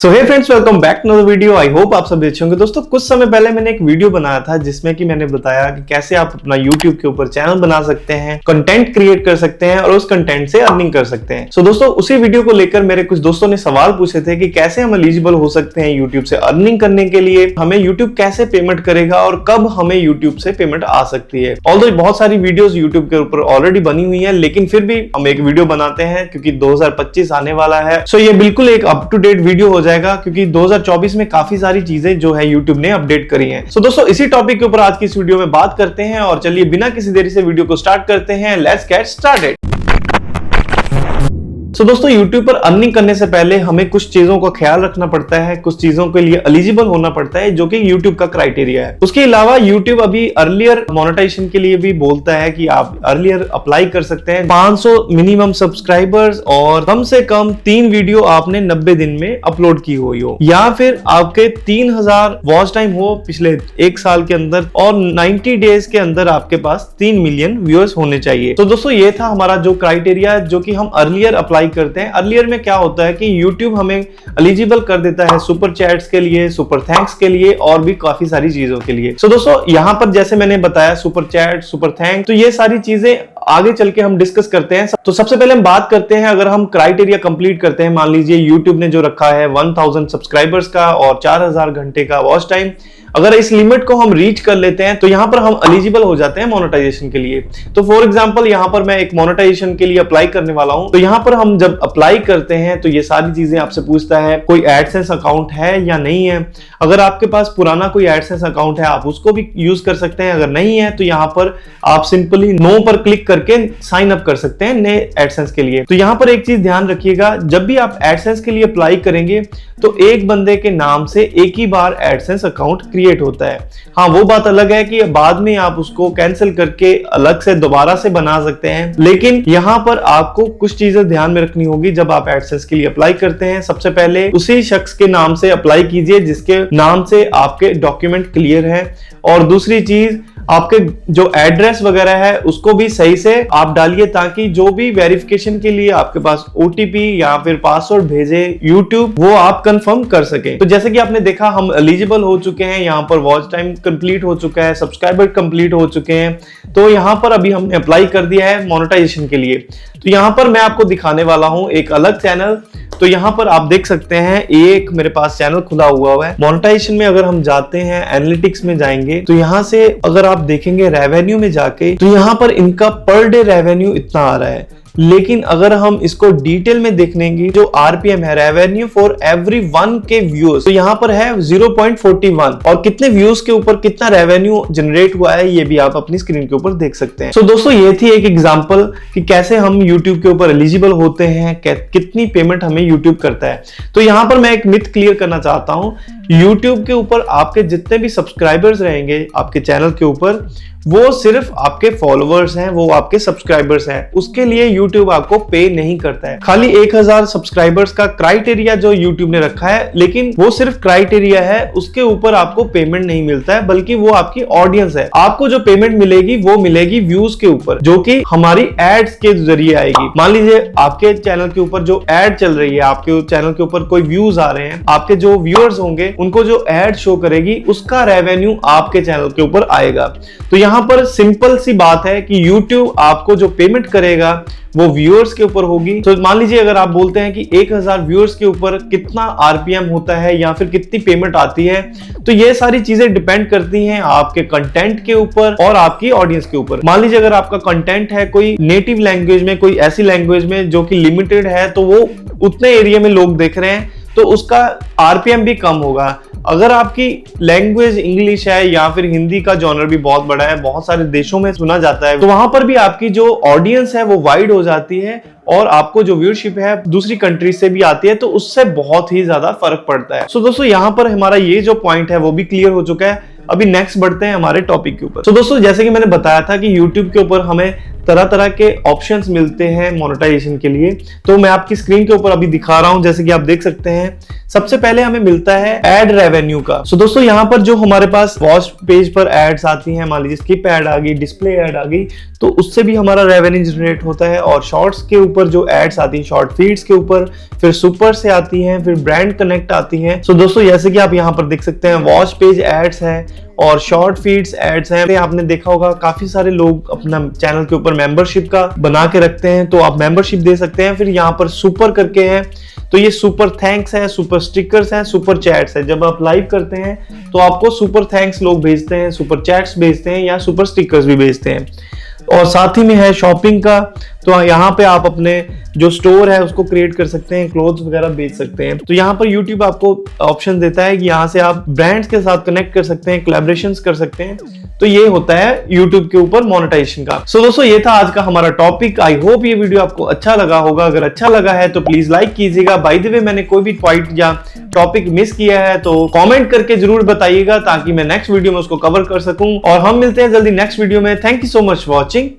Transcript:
So hey friends, welcome back to the video. I hope आप सब अच्छे होंगे। दोस्तों, कुछ समय पहले मैंने एक वीडियो बनाया था जिसमें कि मैंने बताया कि कैसे आप अपना YouTube के ऊपर चैनल बना सकते हैं, कंटेंट क्रिएट कर सकते हैं और उस कंटेंट से अर्निंग कर सकते हैं। सो दोस्तों, उसी वीडियो को लेकर मेरे कुछ दोस्तों ने सवाल पूछे थे कि कैसे हम एलिजिबल हो सकते हैं YouTube से अर्निंग करने के लिए, हमें YouTube कैसे पेमेंट करेगा और कब हमें YouTube से पेमेंट आ सकती है। ऑल्दो बहुत सारी वीडियोस YouTube के ऊपर ऑलरेडी बनी हुई है, लेकिन फिर भी हम एक वीडियो बनाते हैं क्योंकि 2025 आने वाला है। सो ये बिल्कुल एक अप टू डेट वीडियो हो जाएगा क्योंकि 2024 में काफी सारी चीजें जो है YouTube ने अपडेट करी हैं। सो दोस्तों, इसी टॉपिक के ऊपर आज की इस वीडियो में बात करते हैं और चलिए बिना किसी देरी से वीडियो को स्टार्ट करते हैं। Let's get started. तो दोस्तों, YouTube पर अर्निंग करने से पहले हमें कुछ चीजों का ख्याल रखना पड़ता है, कुछ चीजों के लिए एलिजिबल होना पड़ता है जो कि YouTube का क्राइटेरिया है। उसके अलावा YouTube अभी अर्लियर मोनेटाइजेशन के लिए भी बोलता है कि आप अर्लियर अप्लाई कर सकते हैं। 500 मिनिमम सब्सक्राइबर्स और कम से कम 3 वीडियो आपने 90 दिन में अपलोड की हुई हो, या फिर आपके 3000 वॉच टाइम हो पिछले 1 साल के अंदर और 90 डेज के अंदर आपके पास 3 मिलियन व्यूअर्स होने चाहिए। तो दोस्तों, ये था हमारा जो क्राइटेरिया जो कि हम अर्लियर अप्लाई करते हैं। अर्लियर में क्या होता है कि YouTube हमें एलिजिबल कर देता है सुपर चैट्स के लिए, सुपर थैंक्स के लिए और भी काफी सारी चीजों के लिए। सो दोस्तों, यहां पर जैसे मैंने बताया सुपर चैट, सुपर थैंक, तो ये सारी चीजें आगे चल के हम डिस्कस करते हैं। तो सबसे पहले हम बात करते हैं, अगर हम क्राइटेरिया कंप्लीट करते हैं, मान लीजिए YouTube ने जो रखा है 1000 सब्सक्राइबर्स का और 4000 घंटे का वॉच टाइम, अगर इस लिमिट को हम रीच कर लेते हैं तो यहां पर हम एलिजिबल हो जाते हैं मोनेटाइजेशन के लिए। तो फॉर एग्जांपल, यहां पर मैं एक मोनेटाइजेशन के लिए अप्लाई करने वाला हूं। तो यहां पर हम जब अप्लाई करते हैं तो ये सारी चीजें आपसे पूछता है कोई एडसेंस अकाउंट है या नहीं है। अगर आपके पास पुराना कोई एडसेंस अकाउंट है आप उसको भी यूज कर सकते हैं, अगर नहीं है तो यहां पर आप सिंपली नो पर क्लिक करके साइन अप कर सकते हैं नए एडसेंस के लिए। तो यहां पर एक चीज ध्यान रखिएगा, जब भी आप एडसेंस के लिए अप्लाई करेंगे तो एक बंदे के नाम से एक ही बार एडसेंस अकाउंट क्रिएट होता है। हाँ, वो बात अलग है कि बाद में आप उसको कैंसिल करके अलग से दोबारा से बना सकते हैं, लेकिन यहाँ पर आपको कुछ चीजें ध्यान में रखनी होगी जब आप एडसेंस के लिए अप्लाई करते हैं। सबसे पहले उसी शख्स के नाम से अप्लाई कीजिए जिसके नाम से आपके डॉक्यूमेंट क्लियर है, और दूसरी चीज आपके जो एड्रेस वगैरह है उसको भी सही से आप डालिए ताकि जो भी वेरिफिकेशन के लिए आपके पास OTP या फिर पासवर्ड भेजे YouTube, वो आप कंफर्म कर सकें। तो जैसे कि आपने देखा, हम एलिजिबल हो चुके हैं, यहाँ पर वॉच टाइम कंप्लीट हो चुका है, सब्सक्राइबर कंप्लीट हो चुके हैं। तो यहाँ पर अभी हमने अप्लाई कर दिया है मोनेटाइजेशन के लिए। तो यहाँ पर मैं आपको दिखाने वाला हूँ एक अलग चैनल। तो यहाँ पर आप देख सकते हैं एक मेरे पास चैनल खुला हुआ है। मोनेटाइजेशन में अगर हम जाते हैं, एनालिटिक्स में जाएंगे तो यहाँ से अगर आप देखेंगे रेवेन्यू में जाके, तो यहाँ पर इनका पर डे रेवेन्यू इतना आ रहा है। लेकिन अगर हम इसको डिटेल में देखेंगे, जो RPM है, revenue for every 1K viewers, तो यहाँ पर है 0.41 और कितने व्यूज के ऊपर कितना रेवेन्यू जनरेट हुआ है ये भी आप अपनी स्क्रीन के ऊपर देख सकते हैं। सो दोस्तों, ये थी एक एग्जांपल कि कैसे हम YouTube के ऊपर एलिजिबल होते हैं, कितनी पेमेंट हमें YouTube करता है। तो यहाँ पर मैं एक मिथ क्लियर करना चाहता हूँ, YouTube के ऊपर आपके जितने भी सब्सक्राइबर्स रहेंगे आपके चैनल के ऊपर, वो सिर्फ आपके फॉलोअर्स हैं, वो आपके सब्सक्राइबर्स हैं। उसके लिए YouTube आपको पे नहीं करता है। खाली 1000 सब्सक्राइबर्स का क्राइटेरिया जो YouTube ने रखा है, लेकिन वो सिर्फ क्राइटेरिया है, उसके ऊपर आपको पेमेंट नहीं मिलता है, बल्कि वो आपकी ऑडियंस है। आपको जो पेमेंट मिलेगी वो मिलेगी व्यूज के ऊपर, जो कि हमारी एड्स के जरिए आएगी। मान लीजिए आपके चैनल के ऊपर जो एड चल रही है, आपके चैनल के ऊपर कोई व्यूज आ रहे हैं, आपके जो व्यूअर्स होंगे उनको जो एड शो करेगी उसका रेवेन्यू आपके चैनल के ऊपर आएगा। तो यहाँ पर सिंपल सी बात है कि YouTube आपको जो पेमेंट करेगा वो व्यूअर्स के ऊपर होगी। तो मान लीजिए अगर आप बोलते हैं कि 1000 व्यूअर्स के ऊपर कितना RPM होता है या फिर कितनी पेमेंट आती है, तो ये सारी चीजें डिपेंड करती हैं आपके कंटेंट के ऊपर और आपकी ऑडियंस के ऊपर। मान लीजिए अगर आपका कंटेंट है कोई नेटिव लैंग्वेज में, कोई ऐसी लैंग्वेज में जो कि लिमिटेड है, तो वो उतने एरिया में लोग देख रहे हैं तो उसका RPM भी कम होगा। अगर आपकी लैंग्वेज इंग्लिश है या फिर हिंदी का जॉनर भी बहुत बड़ा है, बहुत सारे देशों में सुना जाता है, तो वहां पर भी आपकी जो ऑडियंस है वो वाइड हो जाती है और आपको जो व्यूअरशिप है दूसरी कंट्री से भी आती है, तो उससे बहुत ही ज्यादा फर्क पड़ता है। सो दोस्तों, यहाँ पर हमारा ये जो पॉइंट है वो भी क्लियर हो चुका है। अभी नेक्स्ट बढ़ते हैं हमारे टॉपिक के ऊपर। तो दोस्तों, जैसे कि मैंने बताया था कि YouTube के ऊपर हमें तरह तरह के ऑप्शंस मिलते हैं मोनेटाइजेशन के लिए। तो मैं आपकी स्क्रीन के ऊपर अभी दिखा रहा हूं, जैसे कि आप देख सकते हैं। सबसे पहले हमें मिलता है एड रेवेन्यू का। सो दोस्तों यहाँ पर जो हमारे पास वॉच पेज पर एड्स आती हैं, मान लीजिए स्किप एड आ गई, डिस्प्ले एड आ गई, तो उससे भी हमारा रेवेन्यू जनरेट होता है। और शॉर्ट्स के ऊपर जो एड्स आती हैं, शॉर्ट फीड्स के ऊपर, फिर सुपर से आती हैं, फिर ब्रांड कनेक्ट आती हैं। सो दोस्तों जैसे कि आप यहाँ पर देख सकते हैं, वॉच पेज एड्स है और शॉर्ट फीड्स एड्स हैं। आपने देखा होगा काफी सारे लोग अपना चैनल के ऊपर मेंबरशिप का बना के रखते हैं, तो आप मेंबरशिप दे सकते हैं। फिर यहाँ पर सुपर करके है, तो ये सुपर थैंक्स है, सुपर स्टिकर्स हैं, सुपर चैट्स है। जब आप लाइव करते हैं तो आपको सुपर थैंक्स लोग भेजते हैं, सुपर चैट्स भेजते हैं या सुपर स्टिकर्स भी भेजते हैं। और साथ ही में है शॉपिंग का, तो यहाँ पे आप अपने जो स्टोर है उसको क्रिएट कर सकते हैं, क्लोथ्स वगैरह बेच सकते हैं। तो यहाँ पर YouTube आपको ऑप्शन देता है कि यहाँ से आप ब्रांड्स के साथ कनेक्ट कर सकते हैं, कोलैबोरेशंस कर सकते हैं। तो ये होता है YouTube के ऊपर मोनेटाइजेशन का। सो दोस्तों ये था आज का हमारा टॉपिक। आई होप ये वीडियो आपको अच्छा लगा होगा। अगर अच्छा लगा है तो प्लीज लाइक कीजिएगा। बाय द वे मैंने कोई भी पॉइंट या टॉपिक मिस किया है तो कमेंट करके जरूर बताइएगा, ताकि मैं नेक्स्ट वीडियो में उसको कवर कर सकूं। और हम मिलते हैं जल्दी नेक्स्ट वीडियो में। Thank you so much for watching.